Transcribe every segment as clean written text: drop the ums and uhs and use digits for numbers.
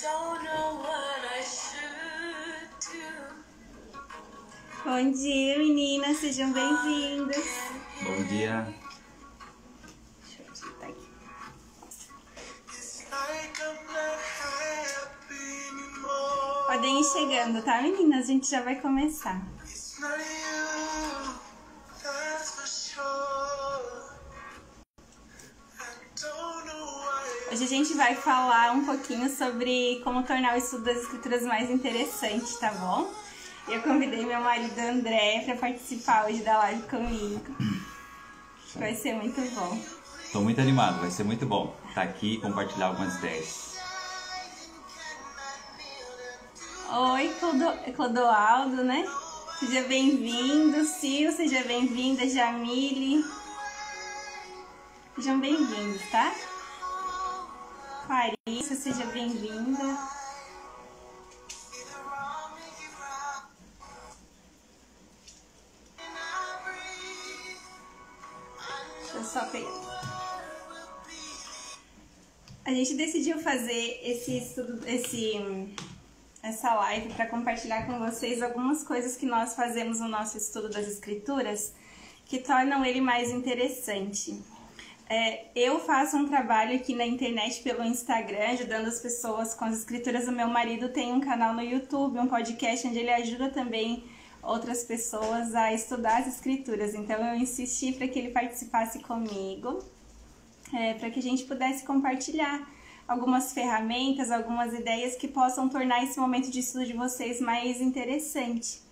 don't know what I should do. Bom dia, meninas, sejam bem-vindas. Bom dia. Deixa eu digitar aqui. Podem ir chegando, tá, meninas? A gente já vai começar. Hoje a gente vai falar um pouquinho sobre como tornar o estudo das escrituras mais interessante, tá bom? Eu convidei meu marido André para participar hoje da live comigo. Vai ser muito bom. Tô muito animado, vai ser muito bom estar aqui e compartilhar algumas ideias. Oi, Clodoaldo, né? Seja bem-vindo. Sil, seja bem-vinda. Jamile. Sejam bem-vindos, tá? Clarissa, seja bem-vinda. Deixa eu só pegar. A gente decidiu fazer essa live para compartilhar com vocês algumas coisas que nós fazemos no nosso estudo das escrituras que tornam ele mais interessante. Eu faço um trabalho aqui na internet pelo Instagram, ajudando as pessoas com as escrituras. O meu marido tem um canal no YouTube, um podcast onde ele ajuda também outras pessoas a estudar as escrituras. Então eu insisti para que ele participasse comigo, para que a gente pudesse compartilhar algumas ferramentas, algumas ideias que possam tornar esse momento de estudo de vocês mais interessante,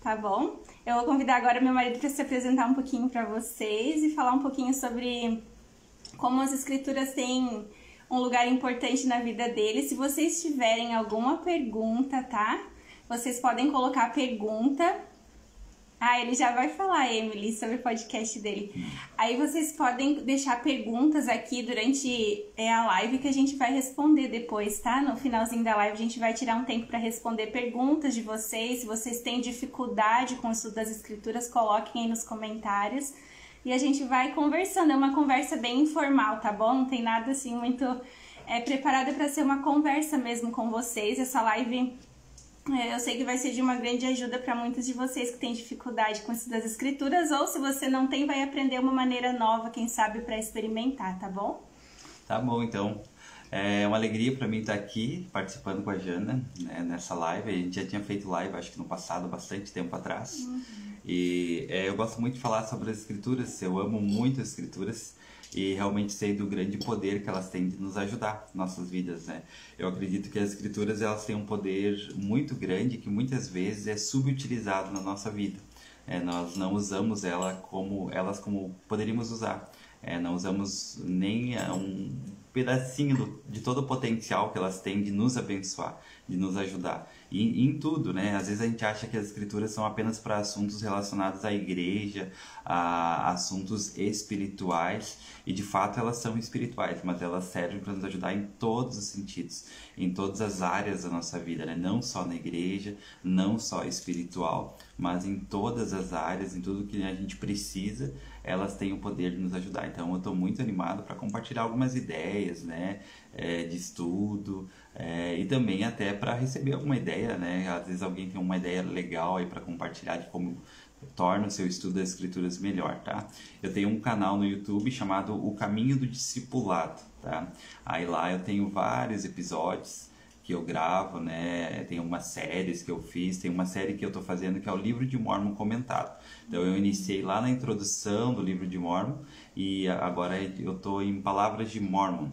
tá bom? Eu vou convidar agora meu marido para se apresentar um pouquinho para vocês e falar um pouquinho sobre como as escrituras têm um lugar importante na vida dele. Se vocês tiverem alguma pergunta, tá? Vocês podem colocar a pergunta. Ele já vai falar, Emily, sobre o podcast dele. Aí vocês podem deixar perguntas aqui durante a live que a gente vai responder depois, tá? No finalzinho da live a gente vai tirar um tempo para responder perguntas de vocês. Se vocês têm dificuldade com o estudo das escrituras, coloquem aí nos comentários. E a gente vai conversando, é uma conversa bem informal, tá bom? Não tem nada assim muito preparada para ser uma conversa mesmo com vocês. Essa live eu sei que vai ser de uma grande ajuda para muitos de vocês que têm dificuldade com isso das escrituras, ou se você não tem, vai aprender uma maneira nova, quem sabe, para experimentar, tá bom? Tá bom, então. É uma alegria para mim estar aqui participando com a Jana, né, nessa live. A gente já tinha feito live, acho que no passado, bastante tempo atrás. E eu gosto muito de falar sobre as escrituras, eu amo muito as escrituras e realmente sei do grande poder que elas têm de nos ajudar nas nossas vidas, né? Eu acredito que as escrituras elas têm um poder muito grande que muitas vezes é subutilizado na nossa vida. Nós não usamos elas como poderíamos usar. Não usamos nem um pedacinho de todo o potencial que elas têm de nos abençoar, de nos ajudar. E em tudo, né? Às vezes a gente acha que as escrituras são apenas para assuntos relacionados à igreja, a assuntos espirituais, e de fato elas são espirituais, mas elas servem para nos ajudar em todos os sentidos, em todas as áreas da nossa vida, né? Não só na igreja, não só espiritual, mas em todas as áreas, em tudo que a gente precisa, elas têm o poder de nos ajudar. Então eu estou muito animado para compartilhar algumas ideias, né, de estudo, e também até para receber alguma ideia, né? Às vezes alguém tem uma ideia legal aí para compartilhar de como torna o seu estudo das escrituras melhor, tá? Eu tenho um canal no YouTube chamado O Caminho do Discipulado, tá? Aí lá eu tenho vários episódios que eu gravo, né? Tem umas séries que eu fiz, tem uma série que eu tô fazendo que é o Livro de Mórmon comentado. Então eu iniciei lá na introdução do Livro de Mórmon e agora eu tô em Palavras de Mórmon.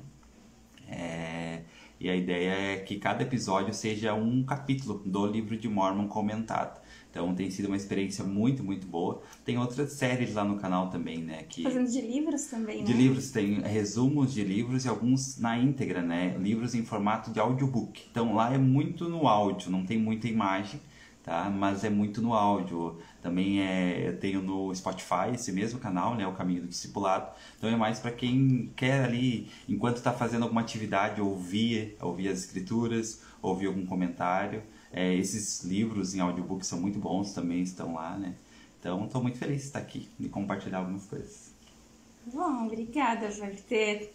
E a ideia é que cada episódio seja um capítulo do Livro de Mórmon comentado. Então tem sido uma experiência muito, muito boa. Tem outras séries lá no canal também, né? Fazendo de livros também, né? De livros, tem resumos de livros e alguns na íntegra, né? Livros em formato de audiobook. Então lá é muito no áudio, não tem muita imagem, tá? Mas é muito no áudio. Também eu tenho no Spotify esse mesmo canal, né? O Caminho do Discipulado. Então é mais para quem quer ali, enquanto está fazendo alguma atividade, ouvir as escrituras, ouvir algum comentário. Esses livros em audiobook são muito bons, também estão lá, né? Então, estou muito feliz de estar aqui e compartilhar algumas coisas. Bom, obrigada por ter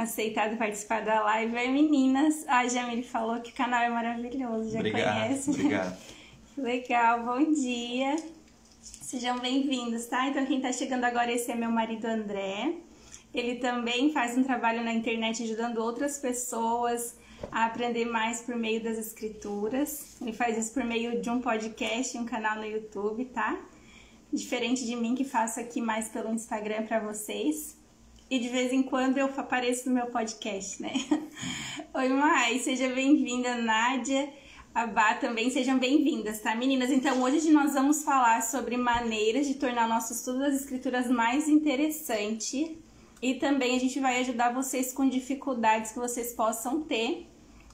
aceitado participar da live. Oi, meninas. A Jamile falou que o canal é maravilhoso, já conhece? Obrigado. Que legal, bom dia. Sejam bem-vindos, tá? Então, quem tá chegando agora, esse é meu marido André. Ele também faz um trabalho na internet ajudando outras pessoas a aprender mais por meio das escrituras. Ele faz isso por meio de um podcast e um canal no YouTube, tá? Diferente de mim, que faço aqui mais pelo Instagram para vocês. E de vez em quando eu apareço no meu podcast, né? Oi, Mai, seja bem-vinda, Nádia. A Bá também, sejam bem-vindas, tá, meninas? Então, hoje nós vamos falar sobre maneiras de tornar o nosso estudo das escrituras mais interessante. E também a gente vai ajudar vocês com dificuldades que vocês possam ter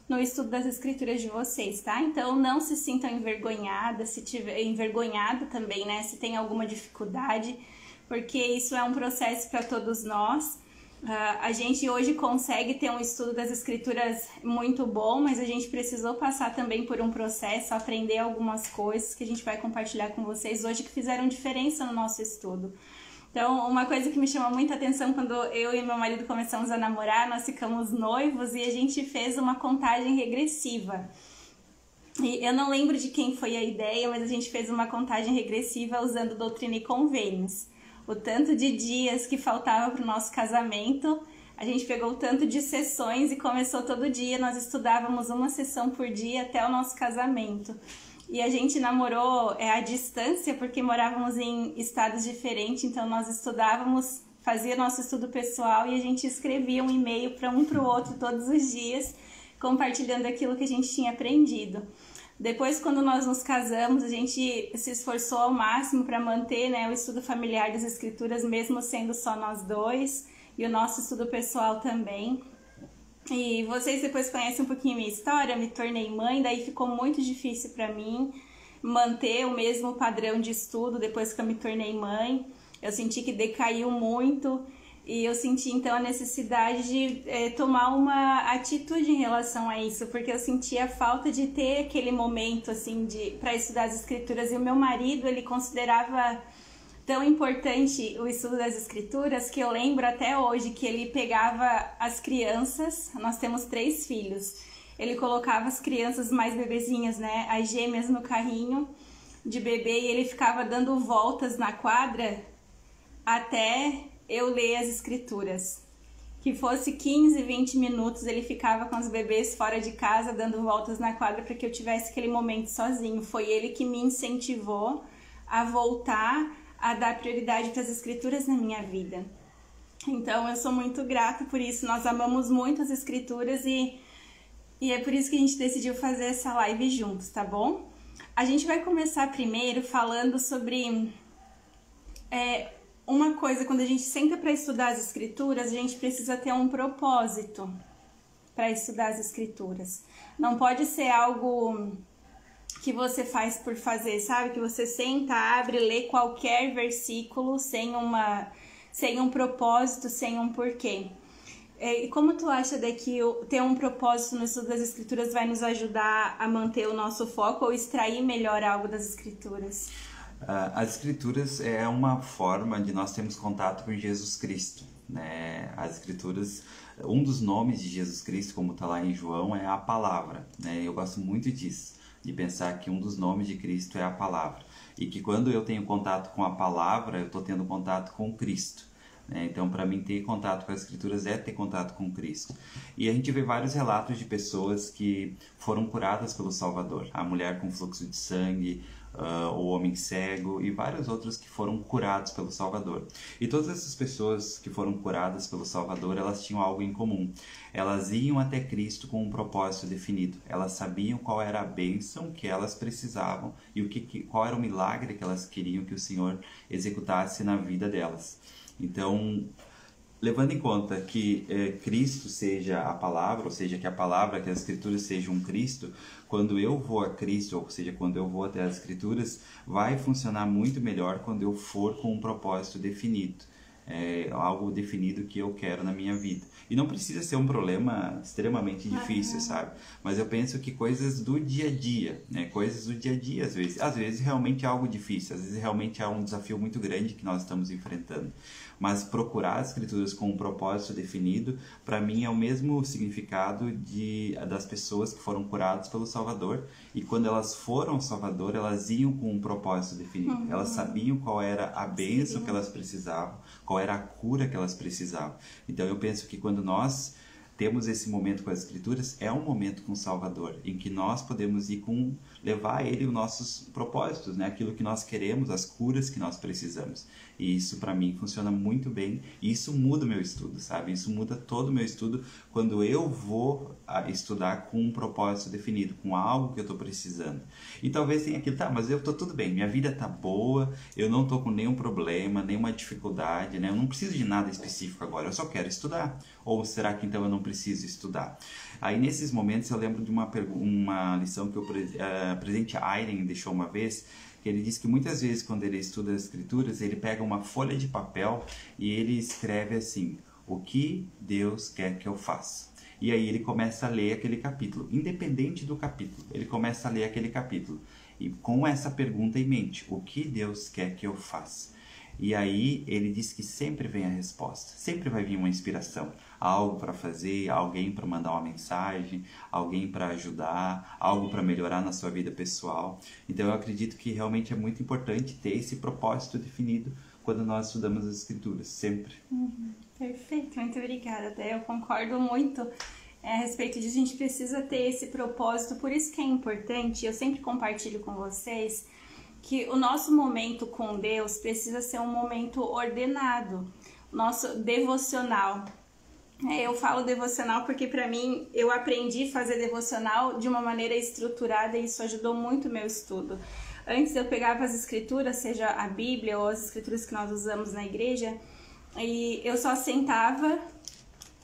no estudo das escrituras de vocês, tá? Então, não se sintam envergonhadas, se tiver envergonhado também, né? Se tem alguma dificuldade, porque isso é um processo para todos nós. A gente hoje consegue ter um estudo das escrituras muito bom, mas a gente precisou passar também por um processo, aprender algumas coisas que a gente vai compartilhar com vocês hoje que fizeram diferença no nosso estudo. Então, uma coisa que me chamou muita atenção quando eu e meu marido começamos a namorar, nós ficamos noivos e a gente fez uma contagem regressiva. E eu não lembro de quem foi a ideia, mas a gente fez uma contagem regressiva usando Doutrina e Convênios. O tanto de dias que faltava para o nosso casamento, a gente pegou o tanto de sessões e começou todo dia, nós estudávamos uma sessão por dia até o nosso casamento. E a gente namorou à distância, porque morávamos em estados diferentes, então nós estudávamos, fazia nosso estudo pessoal e a gente escrevia um e-mail para um para o outro todos os dias, compartilhando aquilo que a gente tinha aprendido. Depois, quando nós nos casamos, a gente se esforçou ao máximo para manter, né, o estudo familiar das escrituras, mesmo sendo só nós dois, e o nosso estudo pessoal também. E vocês depois conhecem um pouquinho minha história, me tornei mãe, daí ficou muito difícil para mim manter o mesmo padrão de estudo depois que eu me tornei mãe. Eu senti que decaiu muito e eu senti então a necessidade de tomar uma atitude em relação a isso, porque eu sentia a falta de ter aquele momento assim para estudar as escrituras. E o meu marido, ele considerava tão importante o estudo das escrituras que eu lembro até hoje que ele pegava as crianças, nós temos 3 filhos, ele colocava as crianças mais bebezinhas, né, as gêmeas no carrinho de bebê e ele ficava dando voltas na quadra até eu ler as escrituras. Que fosse 15, 20 minutos ele ficava com os bebês fora de casa dando voltas na quadra para que eu tivesse aquele momento sozinho. Foi ele que me incentivou a voltar a dar prioridade para as escrituras na minha vida. Então eu sou muito grata por isso, nós amamos muito as escrituras e é por isso que a gente decidiu fazer essa live juntos, tá bom? A gente vai começar primeiro falando sobre uma coisa, quando a gente senta para estudar as escrituras, a gente precisa ter um propósito para estudar as escrituras. Não pode ser algo que você faz por fazer, sabe? Que você senta, abre, lê qualquer versículo sem um propósito, sem um porquê. E como tu acha que ter um propósito no estudo das escrituras vai nos ajudar a manter o nosso foco ou extrair melhor algo das escrituras? As escrituras é uma forma de nós termos contato com Jesus Cristo, né? As escrituras, um dos nomes de Jesus Cristo, como está lá em João, é a palavra, né? Eu gosto muito disso, de pensar que um dos nomes de Cristo é a palavra. E que quando eu tenho contato com a palavra, eu estou tendo contato com Cristo, né? Então, para mim, ter contato com as escrituras é ter contato com Cristo. E a gente vê vários relatos de pessoas que foram curadas pelo Salvador. A mulher com fluxo de sangue, o homem cego e vários outros que foram curados pelo Salvador. E todas essas pessoas que foram curadas pelo Salvador, elas tinham algo em comum. Elas iam até Cristo com um propósito definido. Elas sabiam qual era a bênção que elas precisavam e qual era o milagre que elas queriam que o Senhor executasse na vida delas. Então, levando em conta que Cristo seja a palavra, ou seja, que a palavra, que as escrituras sejam um Cristo, quando eu vou a Cristo, ou seja, quando eu vou até as escrituras, vai funcionar muito melhor quando eu for com um propósito definido. Algo definido que eu quero na minha vida. E não precisa ser um problema extremamente difícil, sabe? Mas eu penso que coisas do dia a dia, né? Coisas do dia a dia, às vezes realmente é algo difícil, às vezes realmente é um desafio muito grande que nós estamos enfrentando. Mas procurar as escrituras com um propósito definido, para mim é o mesmo significado das pessoas que foram curadas pelo Salvador. E quando elas foram ao Salvador, elas iam com um propósito definido. Elas sabiam qual era a bênção que elas precisavam, qual era a cura que elas precisavam. Então eu penso que quando nós temos esse momento com as escrituras, é um momento com o Salvador, em que nós podemos levar a Ele os nossos propósitos, né? Aquilo que nós queremos, as curas que nós precisamos. E isso para mim funciona muito bem, e isso muda o meu estudo, sabe? Isso muda todo o meu estudo quando eu vou estudar com um propósito definido, com algo que eu estou precisando. E talvez tenha aquilo, tá, mas eu estou tudo bem, minha vida está boa, eu não estou com nenhum problema, nenhuma dificuldade, né? Eu não preciso de nada específico agora, eu só quero estudar. Ou será que então eu não preciso estudar? Aí nesses momentos eu lembro de uma lição que o presidente Eyring deixou uma vez, que ele disse que muitas vezes quando ele estuda as escrituras, ele pega uma folha de papel e ele escreve assim: o que Deus quer que eu faça? E aí ele começa a ler aquele capítulo, independente do capítulo, ele começa a ler aquele capítulo. E com essa pergunta em mente: o que Deus quer que eu faça? E aí ele diz que sempre vem a resposta, sempre vai vir uma inspiração, algo para fazer, alguém para mandar uma mensagem, alguém para ajudar, algo para melhorar na sua vida pessoal. Então eu acredito que realmente é muito importante ter esse propósito definido quando nós estudamos as escrituras, sempre. Perfeito, muito obrigada. Eu concordo muito a respeito disso, a gente precisa ter esse propósito, por isso que é importante, eu sempre compartilho com vocês, que o nosso momento com Deus precisa ser um momento ordenado, nosso devocional. Eu falo devocional porque para mim eu aprendi a fazer devocional de uma maneira estruturada e isso ajudou muito o meu estudo. Antes eu pegava as escrituras, seja a Bíblia ou as escrituras que nós usamos na igreja, e eu só sentava,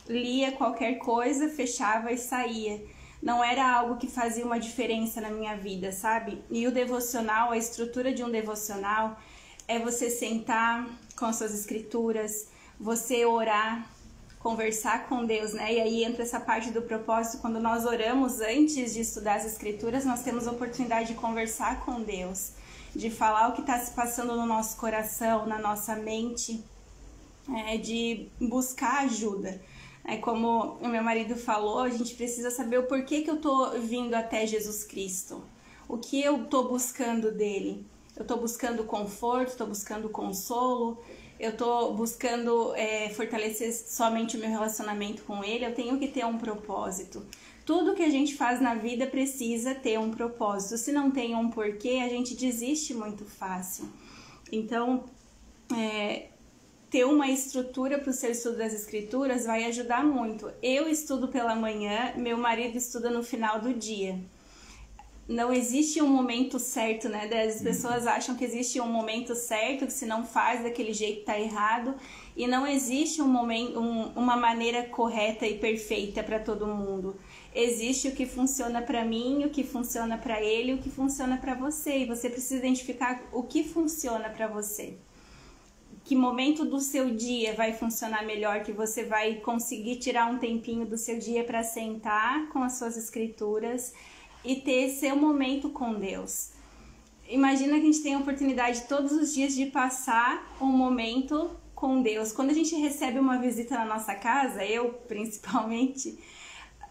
lia qualquer coisa, fechava e saía. Não era algo que fazia uma diferença na minha vida, sabe? E o devocional, a estrutura de um devocional é você sentar com as suas escrituras, você orar, conversar com Deus, né? E aí entra essa parte do propósito, quando nós oramos antes de estudar as escrituras, nós temos a oportunidade de conversar com Deus, de falar o que está se passando no nosso coração, na nossa mente, de buscar ajuda. Como o meu marido falou, a gente precisa saber o porquê que eu tô vindo até Jesus Cristo. O que eu tô buscando dele? Eu tô buscando conforto, tô buscando consolo, eu tô buscando fortalecer somente o meu relacionamento com ele, eu tenho que ter um propósito. Tudo que a gente faz na vida precisa ter um propósito. Se não tem um porquê, a gente desiste muito fácil. Então, ter uma estrutura para o seu estudo das escrituras vai ajudar muito. Eu estudo pela manhã, meu marido estuda no final do dia. Não existe um momento certo, né? As pessoas acham que existe um momento certo, que se não faz daquele jeito tá errado. E não existe uma maneira correta e perfeita para todo mundo. Existe o que funciona para mim, o que funciona para ele, o que funciona para você. E você precisa identificar o que funciona para você. Que momento do seu dia vai funcionar melhor, que você vai conseguir tirar um tempinho do seu dia para sentar com as suas escrituras e ter seu momento com Deus. Imagina que a gente tem a oportunidade todos os dias de passar um momento com Deus. Quando a gente recebe uma visita na nossa casa, eu principalmente,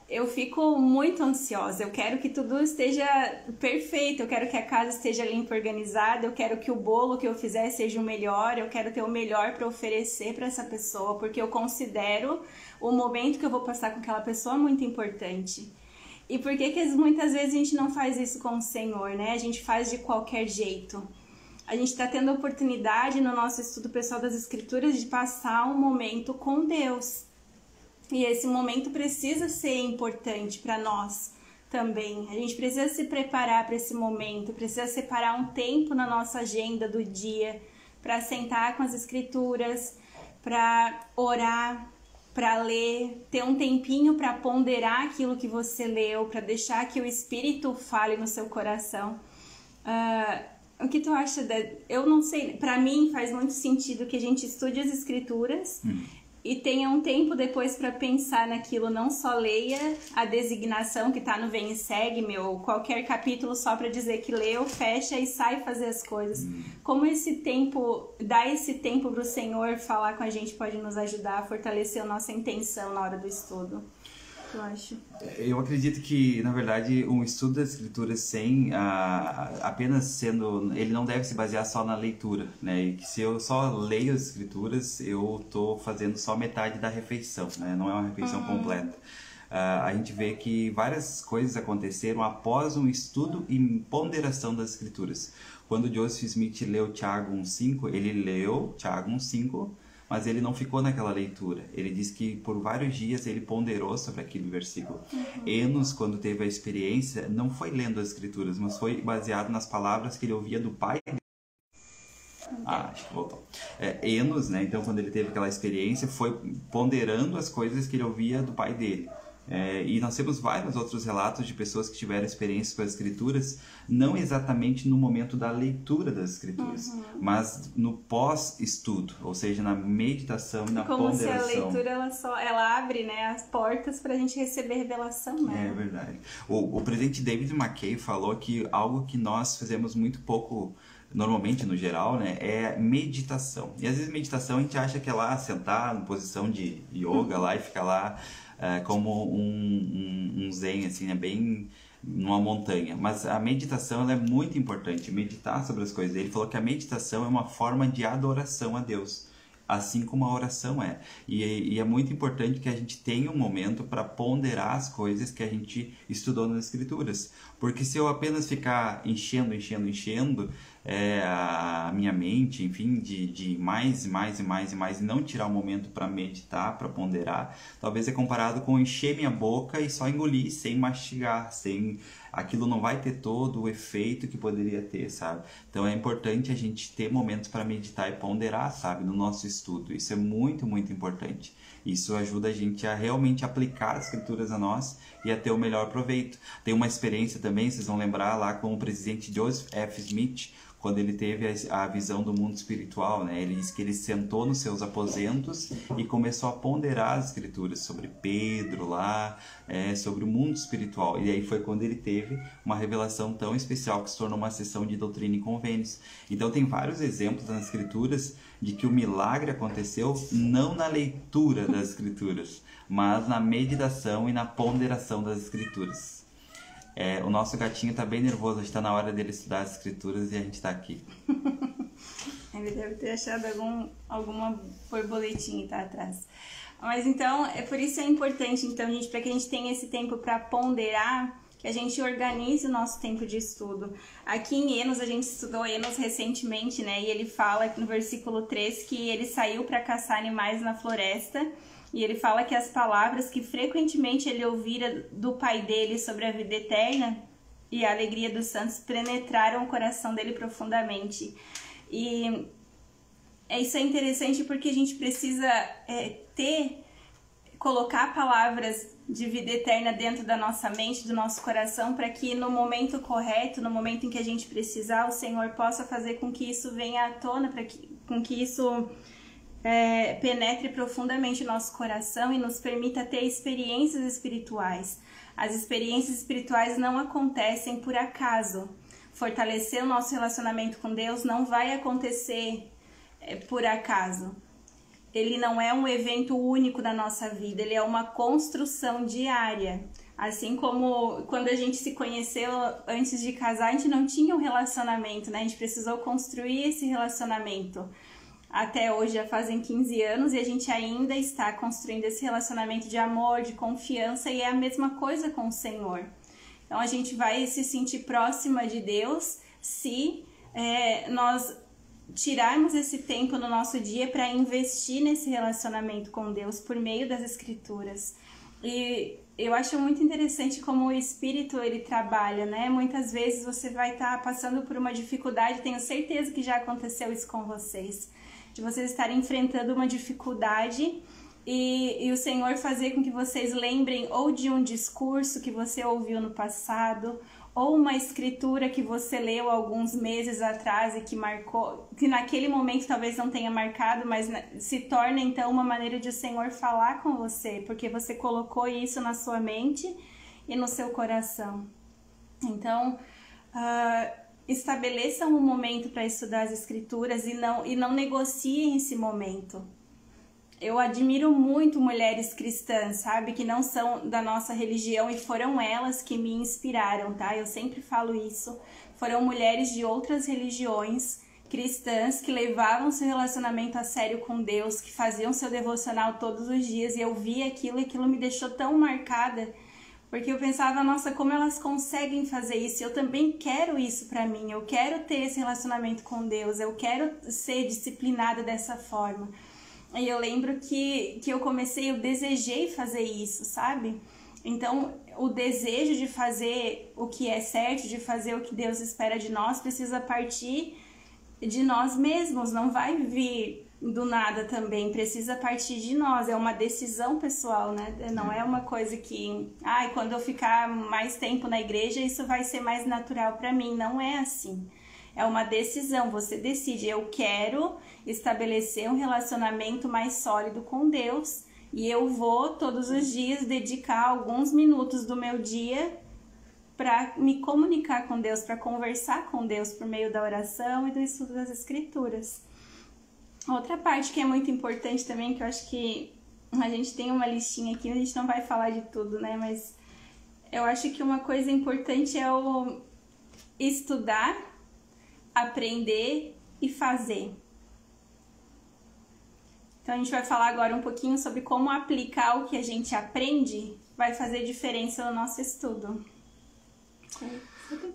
eu fico muito ansiosa, eu quero que tudo esteja perfeito, eu quero que a casa esteja limpa e organizada, eu quero que o bolo que eu fizer seja o melhor, eu quero ter o melhor para oferecer para essa pessoa, porque eu considero o momento que eu vou passar com aquela pessoa muito importante. E por que muitas vezes a gente não faz isso com o Senhor, né? A gente faz de qualquer jeito. A gente está tendo a oportunidade no nosso estudo pessoal das Escrituras de passar um momento com Deus. E esse momento precisa ser importante para nós também. A gente precisa se preparar para esse momento, precisa separar um tempo na nossa agenda do dia para sentar com as escrituras, para orar, para ler, ter um tempinho para ponderar aquilo que você leu, para deixar que o Espírito fale no seu coração. O que tu acha? Eu não sei, para mim faz muito sentido que a gente estude as escrituras, e tenha um tempo depois para pensar naquilo. Não só leia a designação que tá no Vem e Segue-me, ou qualquer capítulo só para dizer que leu, fecha e sai fazer as coisas. Como esse tempo, dar esse tempo para o Senhor falar com a gente pode nos ajudar a fortalecer a nossa intenção na hora do estudo, eu acho. Eu acredito que, na verdade, um estudo das escrituras sem apenas sendo... Ele não deve se basear só na leitura, né? E que se eu só leio as escrituras, eu estou fazendo só metade da refeição, né? Não é uma refeição completa. A gente vê que várias coisas aconteceram após um estudo e ponderação das escrituras. Quando Joseph Smith leu Tiago 1,5, ele leu Tiago 1,5, mas ele não ficou naquela leitura. Ele diz que por vários dias ele ponderou sobre aquele versículo. Enos, quando teve a experiência, não foi lendo as escrituras, mas foi baseado nas palavras que ele ouvia do pai dele. Acho que voltou. Enos, né? Então, quando ele teve aquela experiência, foi ponderando as coisas que ele ouvia do pai dele. E nós temos vários outros relatos de pessoas que tiveram experiências com as escrituras, não exatamente no momento da leitura das escrituras, mas no pós-estudo, ou seja, na meditação e na como ponderação. Como se a leitura ela abre, né, as portas para a gente receber revelação, né? É verdade. O presidente David McKay falou que algo que nós fazemos muito pouco, normalmente no geral, né, é meditação. E às vezes meditação a gente acha que é lá sentar em posição de yoga lá e ficar lá como um zen, assim, né, bem numa montanha. Mas a meditação ela é muito importante, meditar sobre as coisas. Ele falou que a meditação é uma forma de adoração a Deus, assim como a oração é. E é muito importante que a gente tenha um momento para ponderar as coisas que a gente estudou nas escrituras. Porque se eu apenas ficar enchendo a minha mente, enfim, de mais e não tirar um momento para meditar, para ponderar, talvez é comparado com encher minha boca e só engolir, sem mastigar, aquilo não vai ter todo o efeito que poderia ter, sabe? Então é importante a gente ter momentos para meditar e ponderar, sabe, no nosso estudo. Isso é muito, muito importante. Isso ajuda a gente a realmente aplicar as escrituras a nós e a ter o melhor proveito. Tem uma experiência também, vocês vão lembrar lá com o presidente Joseph F. Smith, quando ele teve a visão do mundo espiritual, né? Ele disse que ele sentou nos seus aposentos e começou a ponderar as escrituras sobre Pedro lá, sobre o mundo espiritual. E aí foi quando ele teve uma revelação tão especial que se tornou uma sessão de doutrina e convênios. Então tem vários exemplos nas escrituras de que o milagre aconteceu não na leitura das escrituras, mas na meditação e na ponderação das escrituras. O nosso gatinho tá bem nervoso, está na hora dele estudar as escrituras e a gente tá aqui. Ele deve ter achado alguma borboletinha tá atrás. Mas então, por isso é importante, então, gente, para que a gente tenha esse tempo para ponderar, que a gente organize o nosso tempo de estudo. Aqui em Enos, a gente estudou Enos recentemente, né? E ele fala no versículo 3 que ele saiu para caçar animais na floresta. E ele fala que as palavras que frequentemente ele ouvira do pai dele sobre a vida eterna e a alegria dos santos penetraram o coração dele profundamente. E isso é interessante porque a gente precisa colocar palavras de vida eterna dentro da nossa mente, do nosso coração, para que no momento correto, no momento em que a gente precisar, o Senhor possa fazer com que isso venha à tona, com que isso penetre profundamente o nosso coração e nos permita ter experiências espirituais. As experiências espirituais não acontecem por acaso. Fortalecer o nosso relacionamento com Deus não vai acontecer por acaso. Ele não é um evento único da nossa vida, ele é uma construção diária. Assim como quando a gente se conheceu antes de casar, a gente não tinha um relacionamento, né? A gente precisou construir esse relacionamento. Até hoje já fazem 15 anos e a gente ainda está construindo esse relacionamento de amor, de confiança, e é a mesma coisa com o Senhor. Então a gente vai se sentir próxima de Deus se nós tirarmos esse tempo no nosso dia para investir nesse relacionamento com Deus por meio das Escrituras. E eu acho muito interessante como o Espírito ele trabalha, né? Muitas vezes você vai estar passando por uma dificuldade, tenho certeza que já aconteceu isso com vocês, de vocês estarem enfrentando uma dificuldade e o Senhor fazer com que vocês lembrem ou de um discurso que você ouviu no passado, ou uma escritura que você leu alguns meses atrás e que marcou, que naquele momento talvez não tenha marcado, mas se torna então uma maneira de o Senhor falar com você, porque você colocou isso na sua mente e no seu coração. Então, estabeleçam um momento para estudar as escrituras e não negociem esse momento. Eu admiro muito mulheres cristãs, sabe, que não são da nossa religião, e foram elas que me inspiraram, tá? Eu sempre falo isso. Foram mulheres de outras religiões cristãs que levavam seu relacionamento a sério com Deus, que faziam seu devocional todos os dias, e eu vi aquilo e aquilo me deixou tão marcada, porque eu pensava, nossa, como elas conseguem fazer isso? Eu também quero isso pra mim, eu quero ter esse relacionamento com Deus, eu quero ser disciplinada dessa forma. E eu lembro que eu desejei fazer isso, sabe? Então, o desejo de fazer o que é certo, de fazer o que Deus espera de nós, precisa partir de nós mesmos, não vai vir do nada também, precisa partir de nós, é uma decisão pessoal, né? Não é uma coisa que, quando eu ficar mais tempo na igreja, isso vai ser mais natural para mim, não é assim. É uma decisão, você decide, eu quero estabelecer um relacionamento mais sólido com Deus e eu vou todos os dias dedicar alguns minutos do meu dia para me comunicar com Deus, para conversar com Deus por meio da oração e do estudo das Escrituras. Outra parte que é muito importante também, que eu acho que a gente tem uma listinha aqui, a gente não vai falar de tudo, né? Mas eu acho que uma coisa importante é o estudar, aprender e fazer. Então a gente vai falar agora um pouquinho sobre como aplicar o que a gente aprende vai fazer diferença no nosso estudo.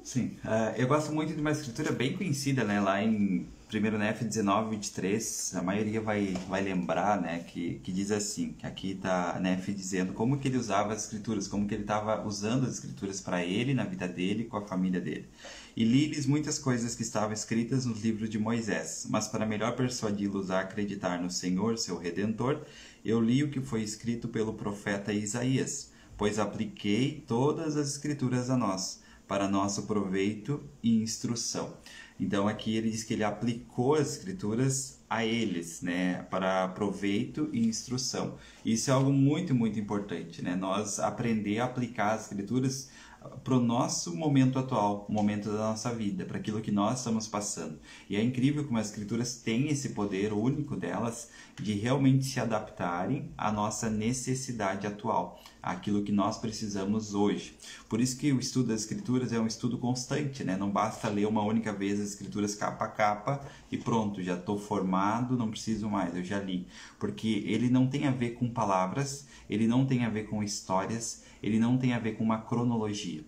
Sim, eu gosto muito de uma escritura bem conhecida, né, lá em 1 Nef 19, 23, a maioria vai lembrar, né, que diz assim, que aqui está Nef dizendo como que ele usava as escrituras, como que ele estava usando as escrituras para ele, na vida dele, com a família dele. E li-lhes muitas coisas que estavam escritas nos livros de Moisés, mas para melhor persuadi-los a acreditar no Senhor, seu Redentor, eu li o que foi escrito pelo profeta Isaías, pois apliquei todas as escrituras a nós, para nosso proveito e instrução. Então aqui ele diz que ele aplicou as escrituras a eles, né, para proveito e instrução. Isso é algo muito, muito importante, né? Nós aprender a aplicar as escrituras para o nosso momento atual, o momento da nossa vida, para aquilo que nós estamos passando. E é incrível como as escrituras têm esse poder único delas de realmente se adaptarem à nossa necessidade atual, àquilo que nós precisamos hoje. Por isso que o estudo das escrituras é um estudo constante, né? Não basta ler uma única vez as escrituras capa a capa e pronto, já estou formado, não preciso mais, eu já li. Porque ele não tem a ver com palavras, ele não tem a ver com histórias, ele não tem a ver com uma cronologia.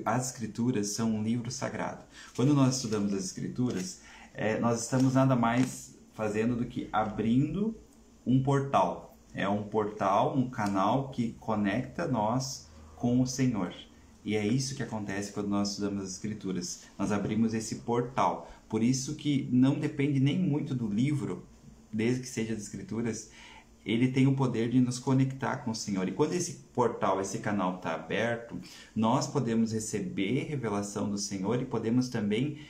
As escrituras são um livro sagrado. Quando nós estudamos as escrituras, nós estamos nada mais fazendo do que abrindo um portal. É um portal, um canal que conecta nós com o Senhor. E é isso que acontece quando nós estudamos as escrituras. Nós abrimos esse portal. Por isso que não depende nem muito do livro, desde que seja das escrituras, ele tem o poder de nos conectar com o Senhor. E quando esse portal, esse canal está aberto, nós podemos receber revelação do Senhor e podemos também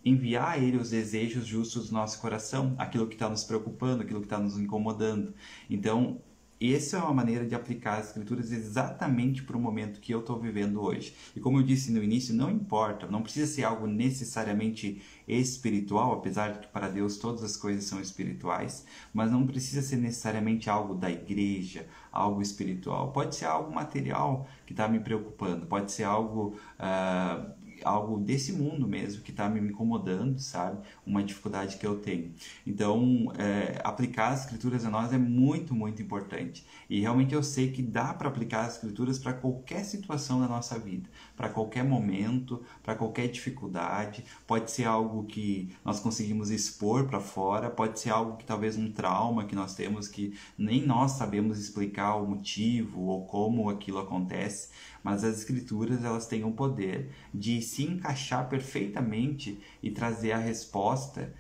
enviar a Ele os desejos justos do nosso coração, aquilo que está nos preocupando, aquilo que está nos incomodando. Então, essa é uma maneira de aplicar as escrituras exatamente para o momento que eu estou vivendo hoje. E como eu disse no início, não importa, não precisa ser algo necessariamente espiritual, apesar de que para Deus todas as coisas são espirituais, mas não precisa ser necessariamente algo da igreja, algo espiritual. Pode ser algo material que está me preocupando, pode ser algo desse mundo mesmo que está me incomodando, sabe? Uma dificuldade que eu tenho. Então, aplicar as escrituras a nós é muito, muito importante. E realmente eu sei que dá para aplicar as escrituras para qualquer situação da nossa vida, para qualquer momento, para qualquer dificuldade. Pode ser algo que nós conseguimos expor para fora, pode ser algo que talvez um trauma que nós temos que nem nós sabemos explicar o motivo ou como aquilo acontece, mas as escrituras elas têm o poder de se encaixar perfeitamente e trazer a resposta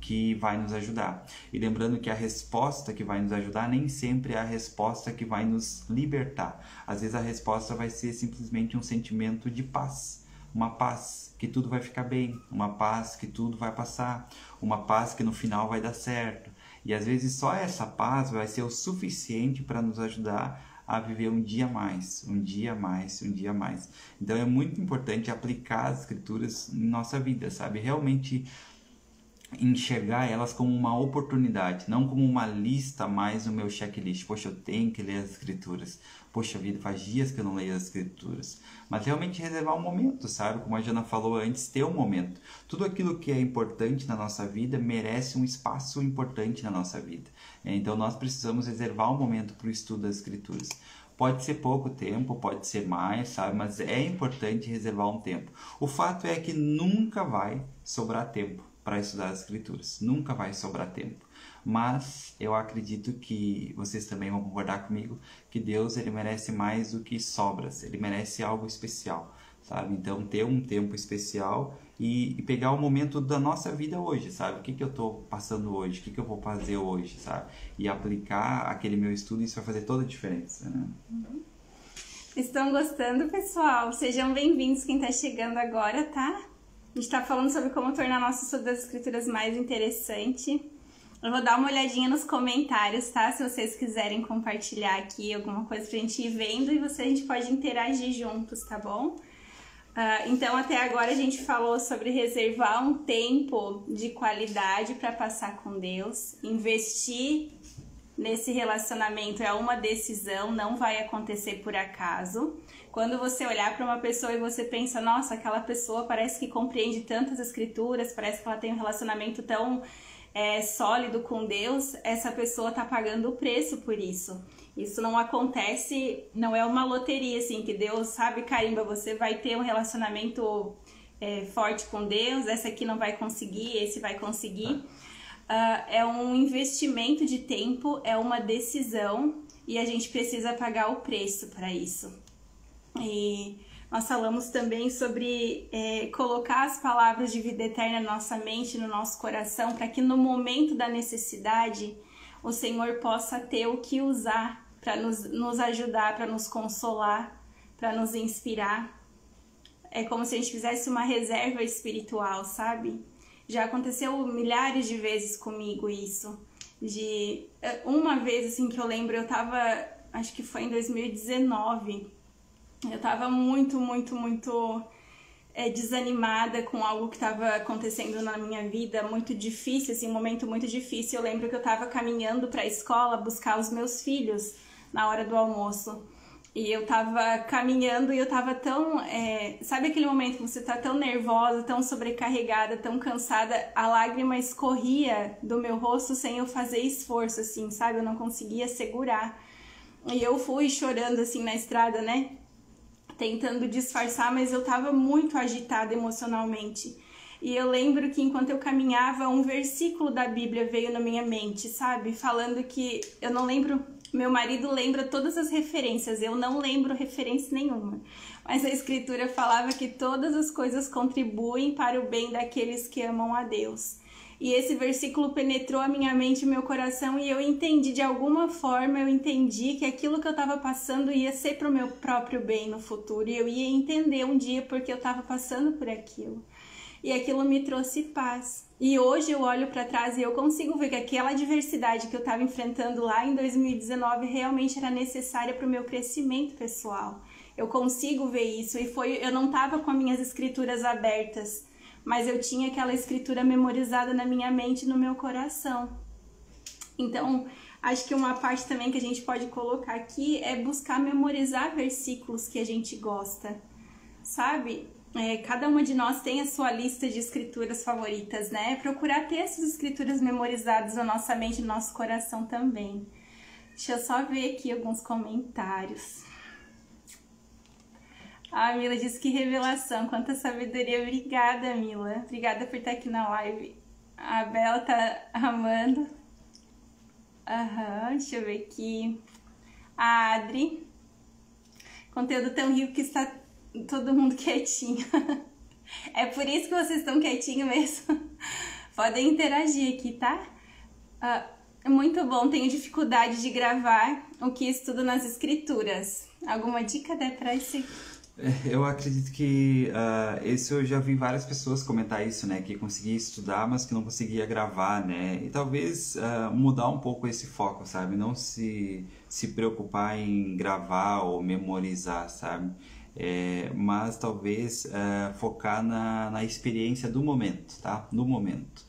que vai nos ajudar. E lembrando que a resposta que vai nos ajudar nem sempre é a resposta que vai nos libertar. Às vezes a resposta vai ser simplesmente um sentimento de paz, uma paz que tudo vai ficar bem, uma paz que tudo vai passar, uma paz que no final vai dar certo. E às vezes só essa paz vai ser o suficiente para nos ajudar a viver um dia mais, um dia mais, um dia mais. Então é muito importante aplicar as escrituras em nossa vida, sabe? Realmente enxergar elas como uma oportunidade, não como uma lista a mais no meu checklist. Poxa, eu tenho que ler as escrituras. Poxa vida, faz dias que eu não leio as escrituras. Mas realmente reservar um momento, sabe? Como a Jana falou antes, ter um momento. Tudo aquilo que é importante na nossa vida merece um espaço importante na nossa vida. Então nós precisamos reservar um momento para o estudo das escrituras. Pode ser pouco tempo, pode ser mais, sabe? Mas é importante reservar um tempo. O fato é que nunca vai sobrar tempo para estudar as escrituras. Nunca vai sobrar tempo. Mas eu acredito que vocês também vão concordar comigo que Deus, ele merece mais do que sobras. Ele merece algo especial, sabe? Então ter um tempo especial e pegar o momento da nossa vida hoje, sabe? O que eu estou passando hoje? O que eu vou fazer hoje, sabe? E aplicar aquele meu estudo, isso vai fazer toda a diferença, né? Estão gostando, pessoal? Sejam bem-vindos quem está chegando agora, tá? A gente está falando sobre como tornar nosso estudo das escrituras mais interessante. Eu vou dar uma olhadinha nos comentários, tá? Se vocês quiserem compartilhar aqui alguma coisa pra gente ir vendo e a gente pode interagir juntos, tá bom? Então, até agora a gente falou sobre reservar um tempo de qualidade para passar com Deus. Investir nesse relacionamento é uma decisão, não vai acontecer por acaso. Quando você olhar para uma pessoa e você pensa, nossa, aquela pessoa parece que compreende tantas escrituras, parece que ela tem um relacionamento tão sólido com Deus, essa pessoa tá pagando o preço por isso. Isso não acontece, não é uma loteria, assim, que Deus sabe, carimba, você vai ter um relacionamento forte com Deus, essa aqui não vai conseguir, esse vai conseguir. É um investimento de tempo, é uma decisão e a gente precisa pagar o preço para isso. E nós falamos também sobre colocar as palavras de vida eterna na nossa mente, no nosso coração, para que no momento da necessidade o Senhor possa ter o que usar para nos ajudar, para nos consolar, para nos inspirar. É como se a gente fizesse uma reserva espiritual, sabe? Já aconteceu milhares de vezes comigo isso. Uma vez, assim, que eu lembro, eu tava, acho que foi em 2019, eu tava muito desanimada com algo que estava acontecendo na minha vida, muito difícil, assim, um momento muito difícil. Eu lembro que eu tava caminhando para a escola buscar os meus filhos na hora do almoço. E eu tava caminhando e eu tava tão... sabe aquele momento que você tá tão nervosa, tão sobrecarregada, tão cansada? A lágrima escorria do meu rosto sem eu fazer esforço, assim, sabe? Eu não conseguia segurar. E eu fui chorando, assim, na estrada, né? Tentando disfarçar, mas eu tava muito agitada emocionalmente. E eu lembro que enquanto eu caminhava, um versículo da Bíblia veio na minha mente, sabe? Falando que... Eu não lembro... Meu marido lembra todas as referências, eu não lembro referência nenhuma. Mas a Escritura falava que todas as coisas contribuem para o bem daqueles que amam a Deus. E esse versículo penetrou a minha mente e meu coração e eu entendi, de alguma forma, eu entendi que aquilo que eu estava passando ia ser para o meu próprio bem no futuro. E eu ia entender um dia porque eu estava passando por aquilo. E aquilo me trouxe paz. E hoje eu olho para trás e eu consigo ver que aquela adversidade que eu estava enfrentando lá em 2019 realmente era necessária para o meu crescimento pessoal. Eu consigo ver isso. E eu não estava com as minhas escrituras abertas, mas eu tinha aquela escritura memorizada na minha mente e no meu coração. Então, acho que uma parte também que a gente pode colocar aqui é buscar memorizar versículos que a gente gosta, sabe? Cada uma de nós tem a sua lista de escrituras favoritas, né? Procurar ter essas escrituras memorizadas na nossa mente e no nosso coração também. Deixa eu só ver aqui alguns comentários. A Mila disse que revelação, quanta sabedoria. Obrigada, Mila. Obrigada por estar aqui na live. A Bela tá amando. Deixa eu ver aqui. A Adri. Conteúdo tão rico que está todo mundo quietinho. É por isso que vocês estão quietinhos mesmo. Podem interagir aqui, tá? Muito bom. Tenho dificuldade de gravar o que estudo nas escrituras. Alguma dica dá pra esse? Eu acredito que esse eu já vi várias pessoas comentar isso, né? Que conseguia estudar, mas que não conseguia gravar, né? E talvez mudar um pouco esse foco, sabe? Não se preocupar em gravar ou memorizar, sabe? Mas talvez focar na experiência do momento, tá? No momento.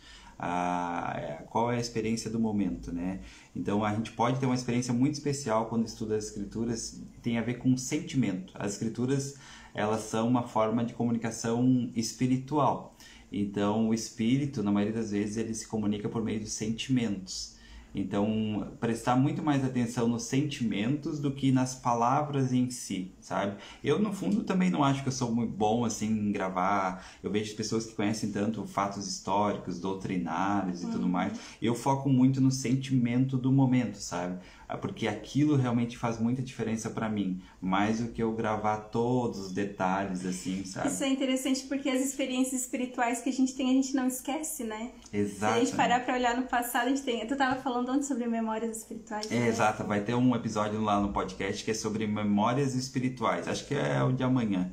Qual é a experiência do momento, né? Então a gente pode ter uma experiência muito especial quando estuda as escrituras, tem a ver com sentimento. As escrituras, elas são uma forma de comunicação espiritual. Então o espírito, na maioria das vezes, ele se comunica por meio de sentimentos. Então, prestar muito mais atenção nos sentimentos do que nas palavras em si, sabe? Eu, no fundo, também não acho que eu sou muito bom, assim, em gravar. Eu vejo pessoas que conhecem tanto fatos históricos, doutrinários e tudo mais. Eu foco muito no sentimento do momento, sabe? Porque aquilo realmente faz muita diferença pra mim. Mais do que eu gravar todos os detalhes, assim, sabe? Isso é interessante porque as experiências espirituais que a gente tem, a gente não esquece, né? Exato. Se a gente parar pra olhar no passado, a gente tem... Tu tava falando antes sobre memórias espirituais, né? Exato. Vai ter um episódio lá no podcast que é sobre memórias espirituais. Acho que é o de amanhã,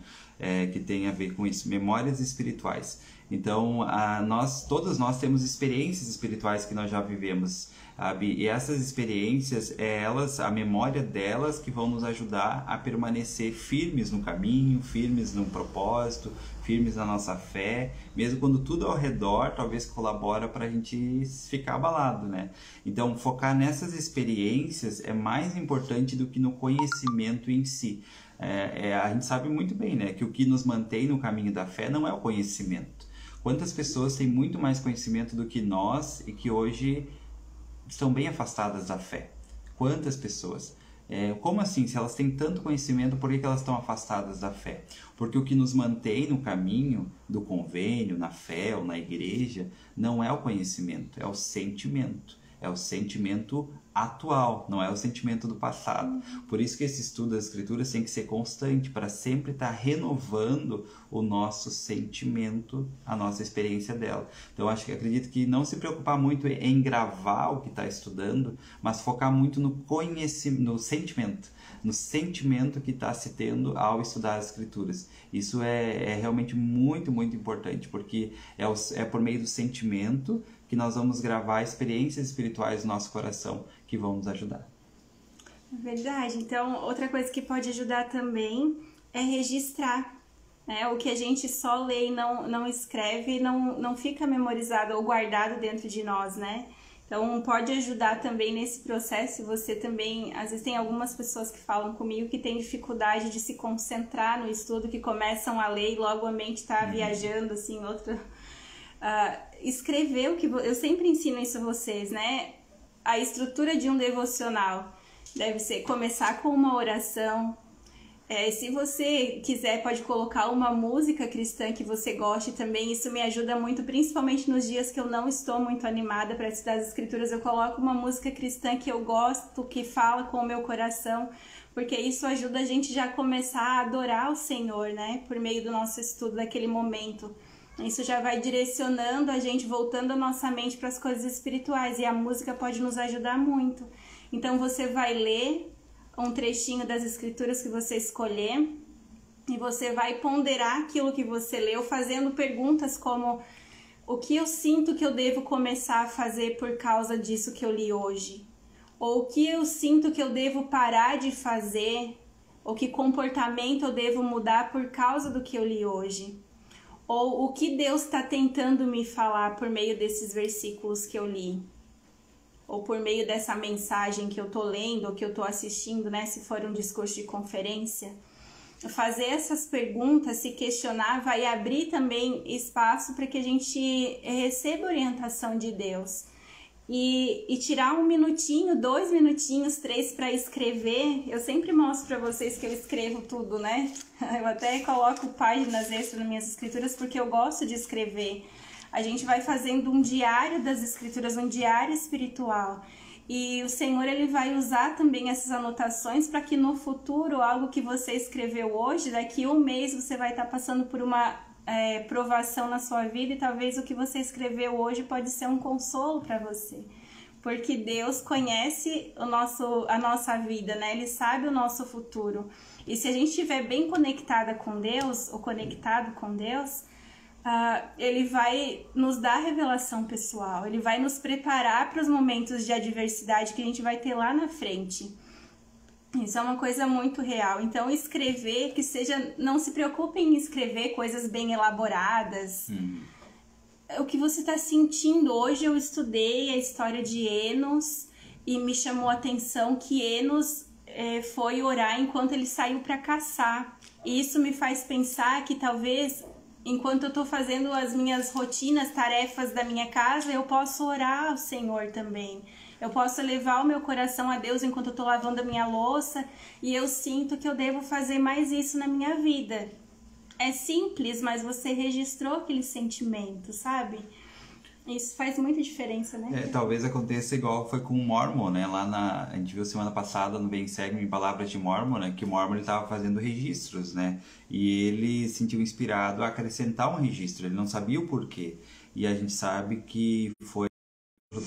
que tem a ver com isso. Memórias espirituais. Então, todos nós temos experiências espirituais que nós já vivemos, sabe? E essas experiências, a memória delas que vão nos ajudar a permanecer firmes no caminho, firmes no propósito, firmes na nossa fé, mesmo quando tudo ao redor talvez colabora para a gente ficar abalado, né? Então, focar nessas experiências é mais importante do que no conhecimento em si. A gente sabe muito bem, né, que o que nos mantém no caminho da fé não é o conhecimento. Quantas pessoas têm muito mais conhecimento do que nós e que hoje estão bem afastadas da fé? Quantas pessoas? Como assim? Se elas têm tanto conhecimento, por que elas estão afastadas da fé? Porque o que nos mantém no caminho do convênio, na fé ou na igreja, não é o conhecimento, é o sentimento. É o sentimento atual, não é o sentimento do passado. Por isso que esse estudo das escrituras tem que ser constante, para sempre estar renovando o nosso sentimento, a nossa experiência dela. Então acredito que não se preocupar muito em gravar o que está estudando, mas focar muito no conhecimento, no sentimento que está se tendo ao estudar as escrituras. Isso é realmente muito, muito importante, porque é por meio do sentimento que nós vamos gravar experiências espirituais no nosso coração que vão nos ajudar. Verdade. Então, outra coisa que pode ajudar também é registrar, né? O que a gente só lê e não escreve, não fica memorizado ou guardado dentro de nós, né? Então, pode ajudar também nesse processo. Você também, às vezes tem algumas pessoas que falam comigo que têm dificuldade de se concentrar no estudo, que começam a ler e logo a mente está viajando, assim, outra... escrever o que... Eu sempre ensino isso a vocês, né? A estrutura de um devocional deve ser começar com uma oração. Se você quiser, pode colocar uma música cristã que você goste também. Isso me ajuda muito, principalmente nos dias que eu não estou muito animada para estudar as escrituras. Eu coloco uma música cristã que eu gosto, que fala com o meu coração, porque isso ajuda a gente já a começar a adorar o Senhor, né? Por meio do nosso estudo daquele momento. Isso já vai direcionando a gente, voltando a nossa mente para as coisas espirituais. E a música pode nos ajudar muito. Então você vai ler um trechinho das escrituras que você escolher e você vai ponderar aquilo que você leu, fazendo perguntas como: o que eu sinto que eu devo começar a fazer por causa disso que eu li hoje? Ou o que eu sinto que eu devo parar de fazer? Ou que comportamento eu devo mudar por causa do que eu li hoje? Ou o que Deus está tentando me falar por meio desses versículos que eu li? Ou por meio dessa mensagem que eu estou lendo ou que eu estou assistindo, né? Se for um discurso de conferência. Fazer essas perguntas, se questionar, vai abrir também espaço para que a gente receba orientação de Deus. E tirar 1 minutinho, 2 minutinhos, 3 para escrever. Eu sempre mostro para vocês que eu escrevo tudo, né? Eu até coloco páginas extras nas minhas escrituras porque eu gosto de escrever. A gente vai fazendo um diário das escrituras, um diário espiritual. E o Senhor, Ele vai usar também essas anotações para que no futuro, algo que você escreveu hoje, daqui a 1 mês você vai estar passando por uma provação na sua vida e talvez o que você escreveu hoje pode ser um consolo para você. porque Deus conhece a nossa vida, né? Ele sabe o nosso futuro. E se a gente estiver bem conectada com Deus, ou conectado com Deus, Ele vai nos dar revelação pessoal, Ele vai nos preparar para os momentos de adversidade que a gente vai ter lá na frente. Isso é uma coisa muito real. Então, escrever, não se preocupe em escrever coisas bem elaboradas. O que você está sentindo. Hoje eu estudei a história de Enos e me chamou a atenção que Enos foi orar enquanto ele saiu para caçar. E isso me faz pensar que talvez, enquanto eu estou fazendo as minhas rotinas, tarefas da minha casa, eu posso orar ao Senhor também. Eu posso levar o meu coração a Deus enquanto eu estou lavando a minha louça, e eu sinto que eu devo fazer mais isso na minha vida. É simples, mas você registrou aquele sentimento, sabe? Isso faz muita diferença, né? Talvez aconteça igual foi com o Mormon, né? A gente viu semana passada no Bem Segue em Palavras de Mormon, né? Que o Mormon estava fazendo registros, né? E ele se sentiu inspirado a acrescentar um registro. Ele não sabia o porquê. E a gente sabe que foi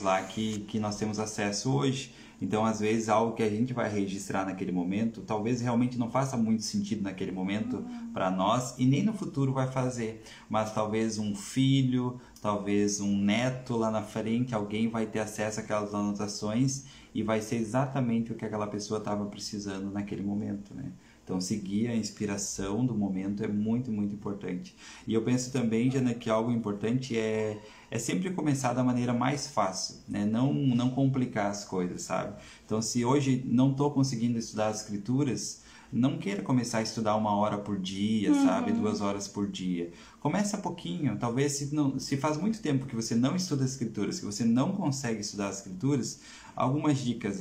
lá que nós temos acesso hoje. Então, às vezes, algo que a gente vai registrar naquele momento, talvez realmente não faça muito sentido naquele momento para nós e nem no futuro vai fazer. Mas talvez um filho, talvez um neto lá na frente, alguém vai ter acesso àquelas anotações e vai ser exatamente o que aquela pessoa estava precisando naquele momento, né? Então, seguir a inspiração do momento é muito, muito importante. E eu penso também, Jana, que algo importante é sempre começar da maneira mais fácil, né? Não complicar as coisas, sabe? Então, se hoje não estou conseguindo estudar as escrituras, não queira começar a estudar 1 hora por dia, sabe? 2 horas por dia. Começa pouquinho. Talvez se faz muito tempo que você não estuda as escrituras, que você não consegue estudar as escrituras, algumas dicas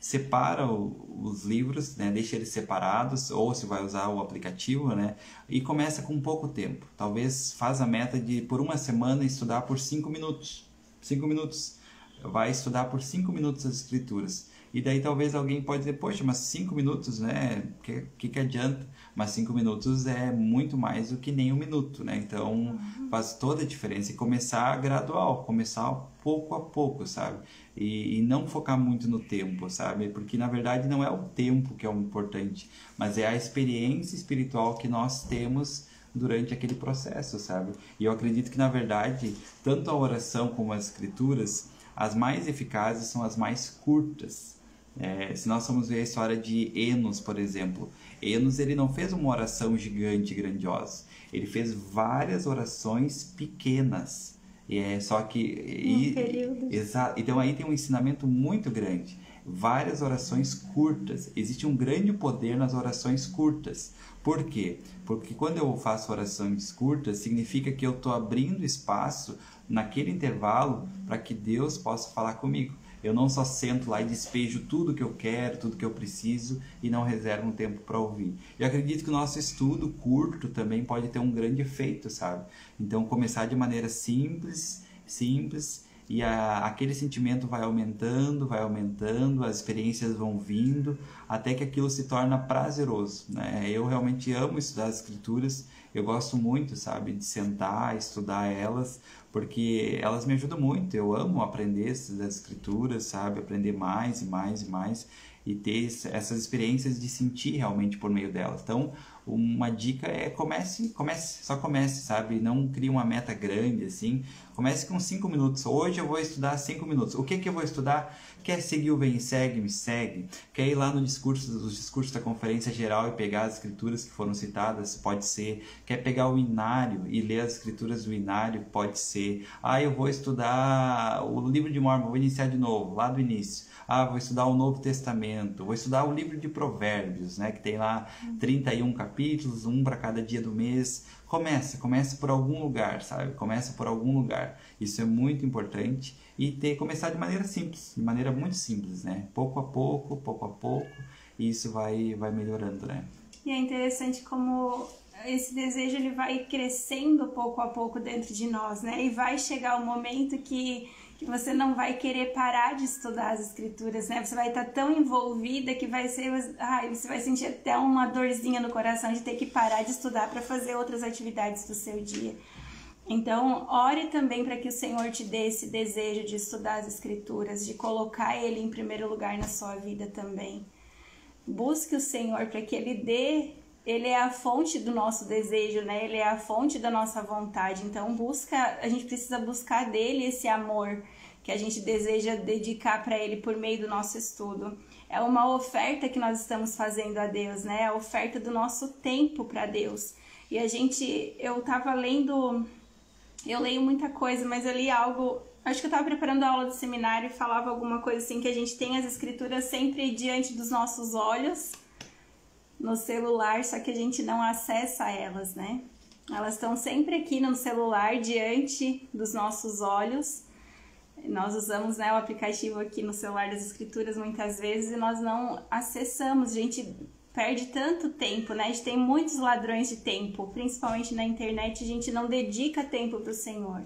separa os livros, né? Deixa eles separados, ou se vai usar o aplicativo, né? E começa com pouco tempo. Talvez faz a meta de, por 1 semana, estudar por 5 minutos. 5 minutos. Vai estudar por 5 minutos as escrituras. E daí talvez alguém pode dizer, poxa, mas 5 minutos, né? Que adianta? Mas 5 minutos é muito mais do que nem 1 minuto, né? Então faz toda a diferença. E começar gradual, começar pouco a pouco, sabe? E não focar muito no tempo, sabe? Porque na verdade não é o tempo que é o importante, mas é a experiência espiritual que nós temos durante aquele processo, sabe? E eu acredito que na verdade, tanto a oração como as escrituras, as mais eficazes são as mais curtas. Se nós formos ver a história de Enos, por exemplo, Enos ele não fez uma oração gigante, grandiosa. Ele fez várias orações pequenas. Só que... Exato. Então aí tem um ensinamento muito grande. Várias orações curtas. Existe um grande poder nas orações curtas. Por quê? Porque quando eu faço orações curtas, significa que eu estou abrindo espaço naquele intervalo para que Deus possa falar comigo. Eu não só sento lá e despejo tudo que eu quero, tudo que eu preciso e não reservo um tempo para ouvir. Eu acredito que o nosso estudo curto também pode ter um grande efeito, sabe? Então, começar de maneira simples, e aquele sentimento vai aumentando, as experiências vão vindo, até que aquilo se torna prazeroso, né? Eu realmente amo estudar as escrituras, eu gosto muito, sabe, de sentar, estudar elas, porque elas me ajudam muito. Eu amo aprender das escrituras, sabe, aprender mais e mais e mais, e ter essas experiências de sentir realmente por meio delas. Então, uma dica é só comece, sabe? Não crie uma meta grande, assim. Comece com 5 minutos. Hoje eu vou estudar 5 minutos. O que eu vou estudar? Quer seguir o Vem Segue, me segue. Quer ir lá nos discursos da Conferência Geral e pegar as escrituras que foram citadas? Pode ser. Quer pegar o Inário e ler as escrituras do Inário? Pode ser. Eu vou estudar o livro de Mormon, vou iniciar de novo, lá do início. Vou estudar o Novo Testamento, vou estudar o livro de Provérbios, né, que tem lá 31 capítulos, um para cada dia do mês. Comece por algum lugar, sabe? Começa por algum lugar. Isso é muito importante. E começar de maneira simples, de maneira muito simples, né? Pouco a pouco, e isso vai melhorando, né? E é interessante como esse desejo ele vai crescendo pouco a pouco dentro de nós, né? E vai chegar o momento que você não vai querer parar de estudar as escrituras, né? Você vai estar tão envolvida que você vai sentir até uma dorzinha no coração de ter que parar de estudar para fazer outras atividades do seu dia. Então, ore também para que o Senhor te dê esse desejo de estudar as Escrituras, de colocar Ele em primeiro lugar na sua vida também. Busque o Senhor para que Ele é a fonte do nosso desejo, né? Ele é a fonte da nossa vontade. Então, a gente precisa buscar dele esse amor que a gente deseja dedicar para Ele por meio do nosso estudo. É uma oferta que nós estamos fazendo a Deus, né? A oferta do nosso tempo para Deus. E eu tava lendo, eu leio muita coisa, mas eu li algo, acho que eu tava preparando a aula do seminário e falava alguma coisa assim, que a gente tem as Escrituras sempre diante dos nossos olhos, no celular, só que a gente não acessa elas, né? Elas estão sempre aqui no celular, diante dos nossos olhos. Nós usamos, né, o aplicativo aqui no celular das Escrituras muitas vezes e nós não acessamos. A gente perde tanto tempo, né? A gente tem muitos ladrões de tempo, principalmente na internet, a gente não dedica tempo para o Senhor.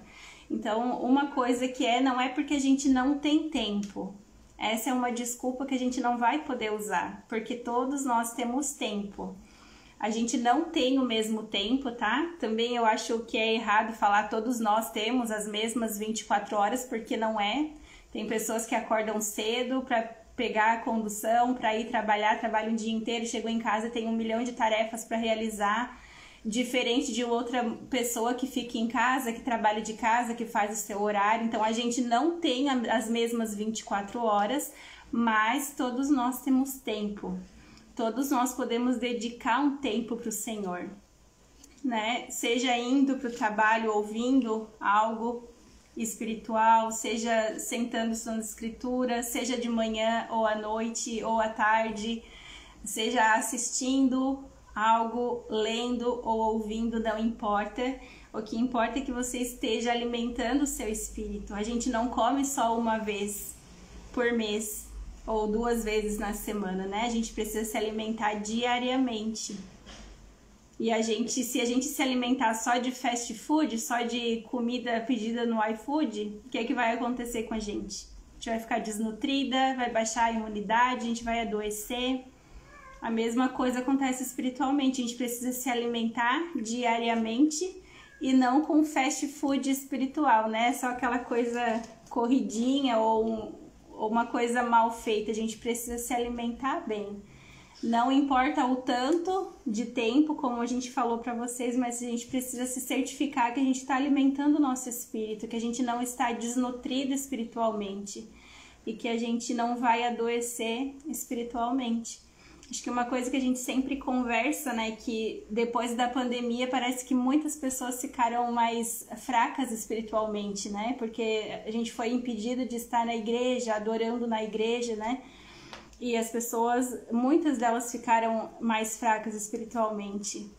Então, uma coisa não é porque a gente não tem tempo. Essa é uma desculpa que a gente não vai poder usar, porque todos nós temos tempo. A gente não tem o mesmo tempo, tá? Também eu acho que é errado falar todos nós temos as mesmas 24 horas, porque não é. Tem pessoas que acordam cedo para pegar a condução, para ir trabalhar, trabalham o dia inteiro, chegam em casa, tem 1 milhão de tarefas para realizar, diferente de outra pessoa que fica em casa, que trabalha de casa, que faz o seu horário. Então, a gente não tem as mesmas 24 horas, mas todos nós temos tempo. Todos nós podemos dedicar um tempo para o Senhor, né? Seja indo para o trabalho, ouvindo algo espiritual, seja sentando estudando Escritura, seja de manhã ou à noite ou à tarde, seja assistindo algo, lendo ou ouvindo, não importa. O que importa é que você esteja alimentando o seu espírito. A gente não come só uma vez por mês ou 2 vezes na semana, né? A gente precisa se alimentar diariamente. E se a gente se alimentar só de fast food, só de comida pedida no iFood, o que é que vai acontecer com a gente? A gente vai ficar desnutrida, vai baixar a imunidade, a gente vai adoecer. A mesma coisa acontece espiritualmente, a gente precisa se alimentar diariamente e não com fast food espiritual, né? Só aquela coisa corridinha ou uma coisa mal feita, a gente precisa se alimentar bem. Não importa o tanto de tempo, como a gente falou para vocês, mas a gente precisa se certificar que a gente está alimentando o nosso espírito, que a gente não está desnutrido espiritualmente e que a gente não vai adoecer espiritualmente. Acho que uma coisa que a gente sempre conversa, né, que depois da pandemia parece que muitas pessoas ficaram mais fracas espiritualmente, né, porque a gente foi impedido de estar na igreja, adorando na igreja, né, e as pessoas, muitas delas ficaram mais fracas espiritualmente.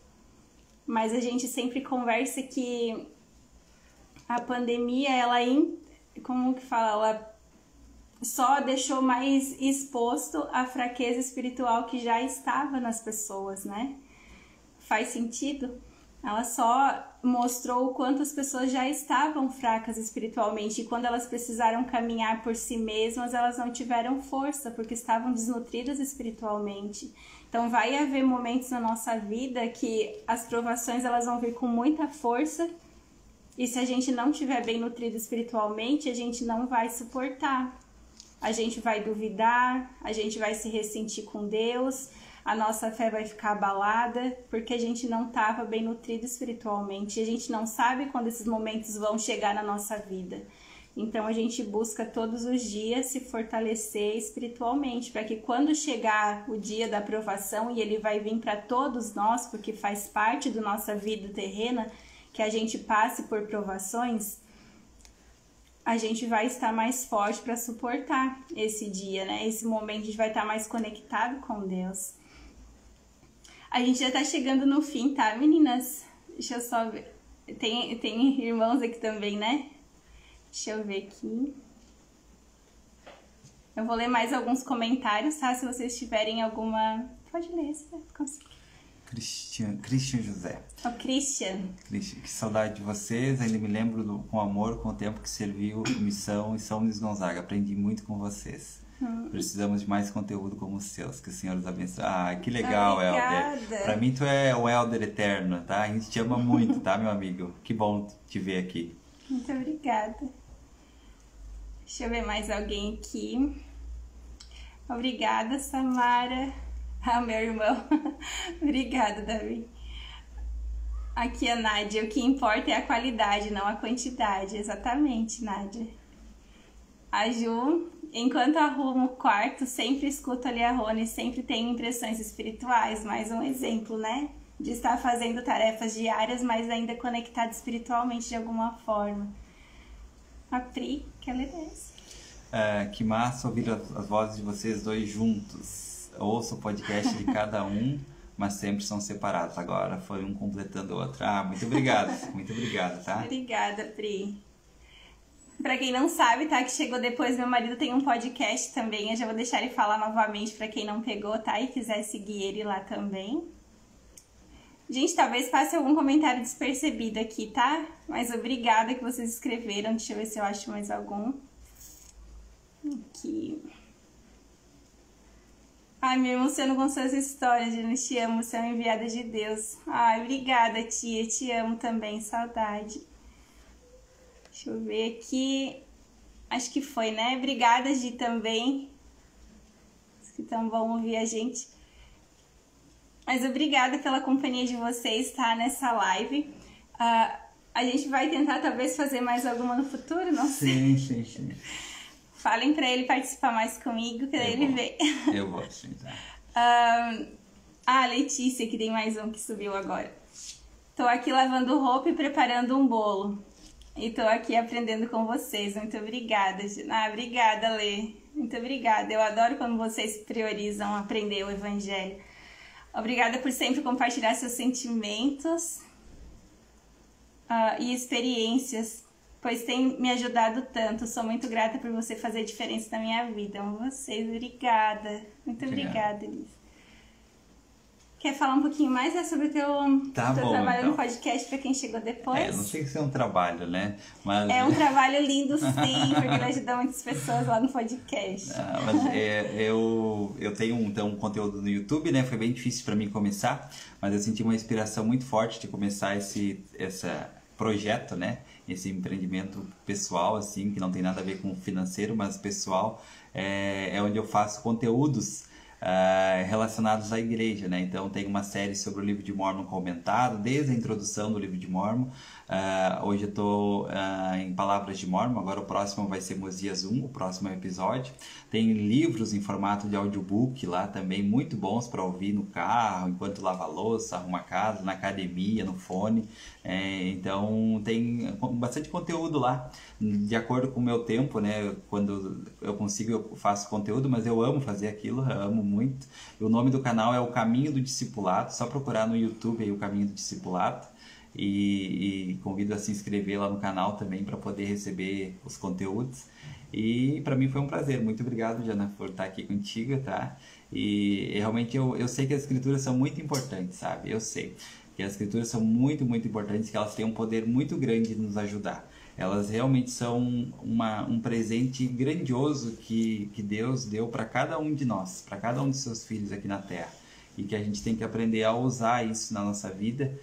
Mas a gente sempre conversa que a pandemia, como que fala, ela só deixou mais exposto a fraqueza espiritual que já estava nas pessoas, né? Faz sentido? Ela só mostrou o quanto as pessoas já estavam fracas espiritualmente e quando elas precisaram caminhar por si mesmas, elas não tiveram força porque estavam desnutridas espiritualmente. Então vai haver momentos na nossa vida que as provações elas vão vir com muita força e se a gente não estiver bem nutrido espiritualmente, a gente não vai suportar. A gente vai duvidar, a gente vai se ressentir com Deus, a nossa fé vai ficar abalada, porque a gente não estava bem nutrido espiritualmente, a gente não sabe quando esses momentos vão chegar na nossa vida. Então a gente busca todos os dias se fortalecer espiritualmente, para que quando chegar o dia da aprovação, e ele vai vir para todos nós, porque faz parte da nossa vida terrena, que a gente passe por provações, a gente vai estar mais forte para suportar esse dia, né? Esse momento a gente vai estar mais conectado com Deus. A gente já tá chegando no fim, tá, meninas? Deixa eu só ver. Tem irmãos aqui também, né? Deixa eu ver aqui. Eu vou ler mais alguns comentários, tá? Se vocês tiverem alguma... Pode ler, se conseguir. Christian José. O Christian, que saudade de vocês. Ainda me lembro com amor, com o tempo que serviu missão em São Luís Gonzaga. Aprendi muito com vocês. Precisamos de mais conteúdo como os seus, que o Senhor os abençoe. Ah, que legal, Obrigada. Helder. Pra mim tu é o Helder eterno, tá? A gente te ama muito, tá, meu amigo? Que bom te ver aqui. Muito obrigada. Deixa eu ver mais alguém aqui. Obrigada, Samara. Ah, meu irmão. Obrigada, Davi. Aqui a Nádia. O que importa é a qualidade, não a quantidade. Exatamente, Nádia. A Ju. Enquanto arrumo o quarto, sempre escuto ali a Rony, sempre tenho impressões espirituais. Mais um exemplo, né? De estar fazendo tarefas diárias, mas ainda conectado espiritualmente de alguma forma. A Pri, que ela é essa. Que massa ouvir as vozes de vocês dois juntos. Ouço o podcast de cada um, mas sempre são separados. Agora foi um completando o outro. Ah, muito obrigado, tá? Obrigada, Pri. Pra quem não sabe, tá? Que chegou depois, meu marido tem um podcast também. Eu já vou deixar ele falar novamente pra quem não pegou, tá? E quiser seguir ele lá também. Gente, talvez passe algum comentário despercebido aqui, tá? Mas obrigada que vocês escreveram. Deixa eu ver se eu acho mais algum. Aqui. Ai, me emociono com suas histórias, Jana. Te amo, você é uma enviada de Deus. Ai, obrigada, tia. Te amo também, saudade. Deixa eu ver aqui. Acho que foi, né? Obrigada, Gi, também. Então vão ouvir a gente. Mas obrigada pela companhia de vocês, tá? Nessa live. A gente vai tentar, talvez, fazer mais alguma no futuro, não sei. Sim. Falem pra ele participar mais comigo, que daí ele vem. Eu vou, sim, tá. A Letícia, que tem mais um que subiu agora. Tô aqui lavando roupa e preparando um bolo. E tô aqui aprendendo com vocês. Muito obrigada. Obrigada, Lê. Muito obrigada. Eu adoro quando vocês priorizam aprender o Evangelho. Obrigada por sempre compartilhar seus sentimentos e experiências, pois tem me ajudado tanto. Sou muito grata por você fazer diferença na minha vida. Amo vocês. Obrigada. Muito obrigada, Elisa. Quer falar um pouquinho mais sobre o teu trabalho então. no podcast para quem chegou depois? Não sei se é um trabalho, né? Mas... É um trabalho lindo, sim, porque ele ajuda muitas pessoas lá no podcast. Eu tenho então um conteúdo no YouTube, né? Foi bem difícil para mim começar, mas eu senti uma inspiração muito forte de começar esse projeto, né? Esse empreendimento pessoal, assim, que não tem nada a ver com o financeiro, mas pessoal, é onde eu faço conteúdos relacionados à igreja, né? Então tem uma série sobre o livro de Mórmon comentado, desde a introdução do livro de Mórmon. Hoje eu estou em Palavras de Mórmon, agora o próximo vai ser Mosias 1, o próximo episódio. Tem livros em formato de audiobook lá também, muito bons para ouvir no carro, enquanto lava a louça, arruma a casa, na academia, no fone. Então tem bastante conteúdo lá, de acordo com o meu tempo, né? Quando eu consigo eu faço conteúdo, mas eu amo fazer aquilo, eu amo muito. O nome do canal é O Caminho do Discipulado, só procurar no YouTube aí O Caminho do Discipulado. E convido a se inscrever lá no canal também para poder receber os conteúdos. E para mim foi um prazer. Muito obrigado, Jana, por estar aqui contigo, tá? E realmente eu sei que as escrituras são muito importantes, sabe? Eu sei que as escrituras são muito, muito importantes, que elas têm um poder muito grande de nos ajudar. Elas realmente são um presente grandioso que Deus deu para cada um de nós, para cada um de seus filhos aqui na Terra. E que a gente tem que aprender a usar isso na nossa vida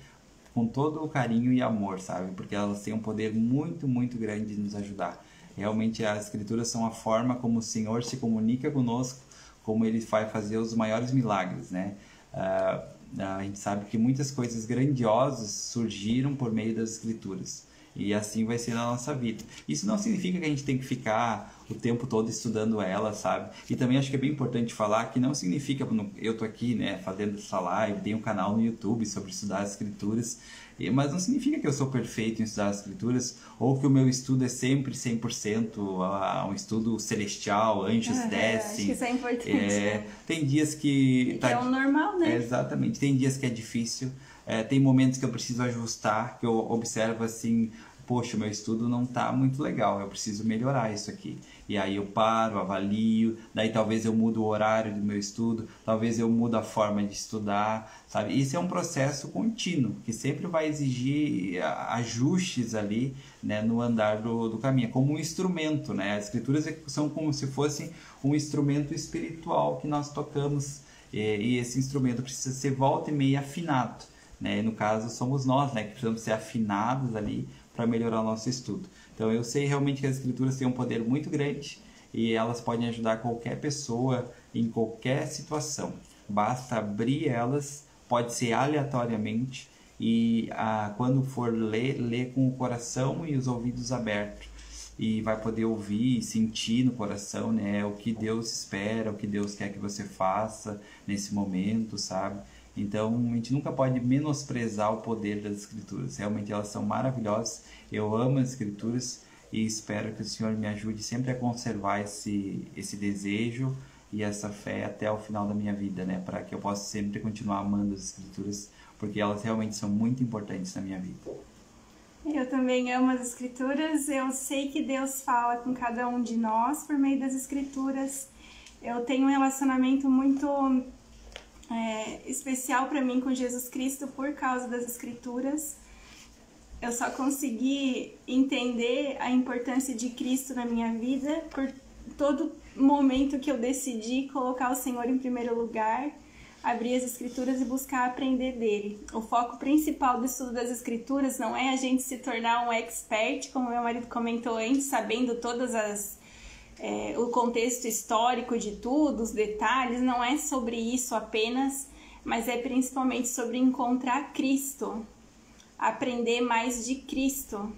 com todo o carinho e amor, sabe? Porque elas têm um poder muito, muito grande de nos ajudar. Realmente as escrituras são a forma como o Senhor se comunica conosco, como Ele vai fazer os maiores milagres, né? A gente sabe que muitas coisas grandiosas surgiram por meio das escrituras. E assim vai ser na nossa vida. Isso não significa que a gente tem que ficar o tempo todo estudando ela, sabe? E também acho que é bem importante falar que não significa, eu tô aqui, né, fazendo essa live, tenho um canal no YouTube sobre estudar as escrituras, mas não significa que eu sou perfeito em estudar as escrituras, ou que o meu estudo é sempre 100% um estudo celestial, anjos descem. Acho que isso é importante. Tem dias que... É o normal, né? Exatamente. Tem dias que é difícil, tem momentos que eu preciso ajustar, que eu observo assim... poxa, meu estudo não tá muito legal, eu preciso melhorar isso aqui. E aí eu paro, avalio, daí talvez eu mudo o horário do meu estudo, talvez eu mudo a forma de estudar, sabe? Isso é um processo contínuo, que sempre vai exigir ajustes ali, né, no andar do caminho. É como um instrumento, né? As escrituras são como se fossem um instrumento espiritual que nós tocamos, e esse instrumento precisa ser volta e meia afinado, né? No caso, somos nós, né, que precisamos ser afinados ali para melhorar o nosso estudo. Então, eu sei realmente que as escrituras têm um poder muito grande e elas podem ajudar qualquer pessoa em qualquer situação. Basta abrir elas, pode ser aleatoriamente, e quando for ler com o coração e os ouvidos abertos. E vai poder ouvir e sentir no coração, né, o que Deus espera, o que Deus quer que você faça nesse momento, sabe? Então, a gente nunca pode menosprezar o poder das Escrituras. Realmente elas são maravilhosas. Eu amo as Escrituras e espero que o Senhor me ajude sempre a conservar esse desejo e essa fé até o final da minha vida, né? Para que eu possa sempre continuar amando as Escrituras, porque elas realmente são muito importantes na minha vida. Eu também amo as Escrituras. Eu sei que Deus fala com cada um de nós por meio das Escrituras. Eu tenho um relacionamento muito especial para mim com Jesus Cristo por causa das Escrituras. Eu só consegui entender a importância de Cristo na minha vida por todo momento que eu decidi colocar o Senhor em primeiro lugar, abrir as Escrituras e buscar aprender dele. O foco principal do estudo das Escrituras não é a gente se tornar um expert, como meu marido comentou antes, sabendo todas o contexto histórico de tudo, os detalhes. Não é sobre isso apenas, mas é principalmente sobre encontrar Cristo, aprender mais de Cristo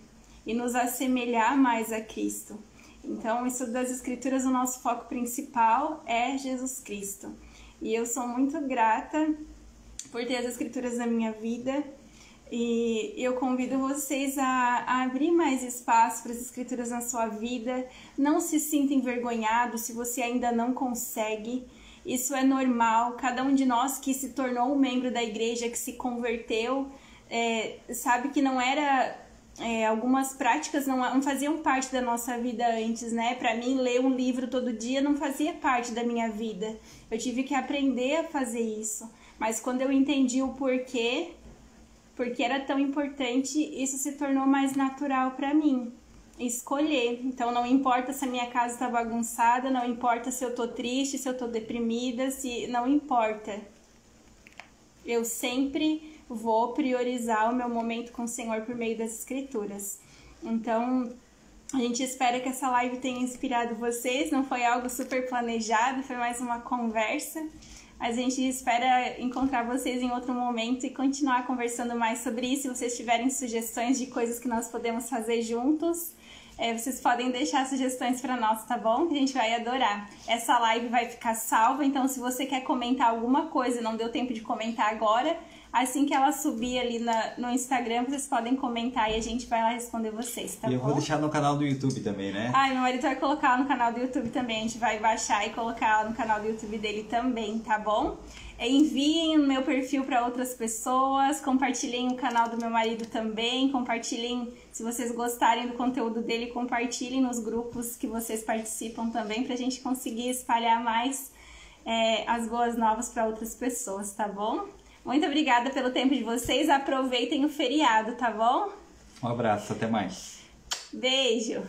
e nos assemelhar mais a Cristo. Então, o estudo das Escrituras, o nosso foco principal é Jesus Cristo. E eu sou muito grata por ter as Escrituras na minha vida. E eu convido vocês a abrir mais espaço para as Escrituras na sua vida. Não se sinta envergonhado se você ainda não consegue. Isso é normal. Cada um de nós que se tornou um membro da igreja, que se converteu, sabe que não era... algumas práticas não faziam parte da nossa vida antes, né? Para mim, ler um livro todo dia não fazia parte da minha vida. Eu tive que aprender a fazer isso. Mas quando eu entendi o porquê, porque era tão importante, isso se tornou mais natural para mim. Escolher. Então, não importa se a minha casa está bagunçada, não importa se eu tô triste, se eu tô deprimida, não importa. Eu sempre vou priorizar o meu momento com o Senhor por meio das Escrituras. Então, a gente espera que essa live tenha inspirado vocês. Não foi algo super planejado, foi mais uma conversa. A gente espera encontrar vocês em outro momento e continuar conversando mais sobre isso. Se vocês tiverem sugestões de coisas que nós podemos fazer juntos, vocês podem deixar sugestões para nós, tá bom? Que a gente vai adorar. Essa live vai ficar salva, então se você quer comentar alguma coisa e não deu tempo de comentar agora, assim que ela subir ali no Instagram, vocês podem comentar e a gente vai lá responder vocês, tá bom? E eu vou deixar no canal do YouTube também, né? Meu marido vai colocar no canal do YouTube também. A gente vai baixar e colocar no canal do YouTube dele também, tá bom? Enviem o meu perfil para outras pessoas, compartilhem o canal do meu marido também, compartilhem, se vocês gostarem do conteúdo dele, compartilhem nos grupos que vocês participam também, pra gente conseguir espalhar mais as boas novas para outras pessoas, tá bom? Muito obrigada pelo tempo de vocês. Aproveitem o feriado, tá bom? Um abraço, até mais. Beijo!